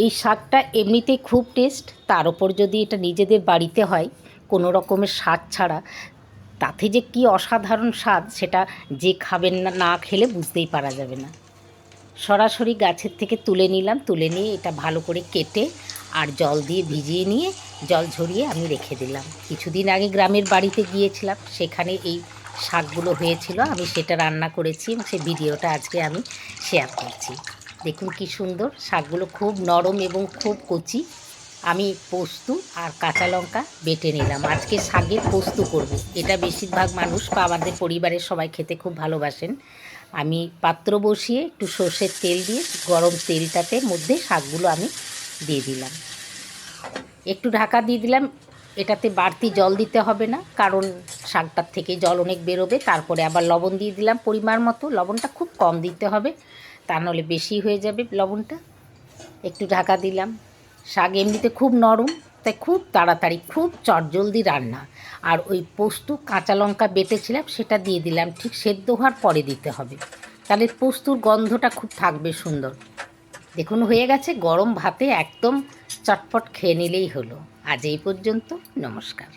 এই শাকটা এমনিতেই খুব টেস্ট, তার ওপর যদি এটা নিজেদের বাড়িতে হয় কোনো রকমের স্বাদ ছাড়া, তাতে যে কী অসাধারণ স্বাদ সেটা যে খাবেন না, না খেলে বুঝতেই পারা যাবে না। সরাসরি গাছের থেকে তুলে নিলাম, তুলে নিয়ে এটা ভালো করে কেটে আর জল দিয়ে ভিজিয়ে নিয়ে জল ঝরিয়ে আমি রেখে দিলাম। কিছুদিন আগে গ্রামের বাড়িতে গিয়েছিলাম, সেখানে এই শাকগুলো হয়েছিল, আমি সেটা রান্না করেছি এবং সেই ভিডিওটা আজকে আমি শেয়ার করছি। দেখুন কি সুন্দর শাকগুলো, খুব নরম এবং খুব কচি। আমি পোস্ত আর কাঁচা লঙ্কা বেটে নিলাম, আজকে শাকের পোস্ত করব। এটা বেশিরভাগ মানুষ বা আমাদের পরিবারের সবাই খেতে খুব ভালোবাসেন। আমি পাত্র বসিয়ে একটু সর্ষের তেল দিয়ে গরম তেলটাতে মধ্যে শাকগুলো আমি দিয়ে দিলাম, একটু ঢাকা দিয়ে দিলাম। এটাতে বাড়তি জল দিতে হবে না, কারণ শাকটার থেকে জল অনেক বেরোবে। তারপরে আবার লবণ দিয়ে দিলাম পরিমাণ মতো, লবণটা খুব কম দিতে হবে, তা নাহলে বেশি হয়ে যাবে লবণটা। একটু ঢাকা দিলাম। শাক এমনিতে খুব নরম, তাই খুব তাড়াতাড়ি, খুব চটজলদি রান্না। আর ওই পোস্ত কাঁচা লঙ্কা বেটেছিলাম সেটা দিয়ে দিলাম, ঠিক সেদ্ধ হওয়ার পরে দিতে হবে, তাহলে পোস্তর গন্ধটা খুব থাকবে সুন্দর। দেখুন হয়ে গেছে, গরম ভাতে একদম চটপট খেয়ে নিলেই হলো। আজ এই পর্যন্ত, নমস্কার।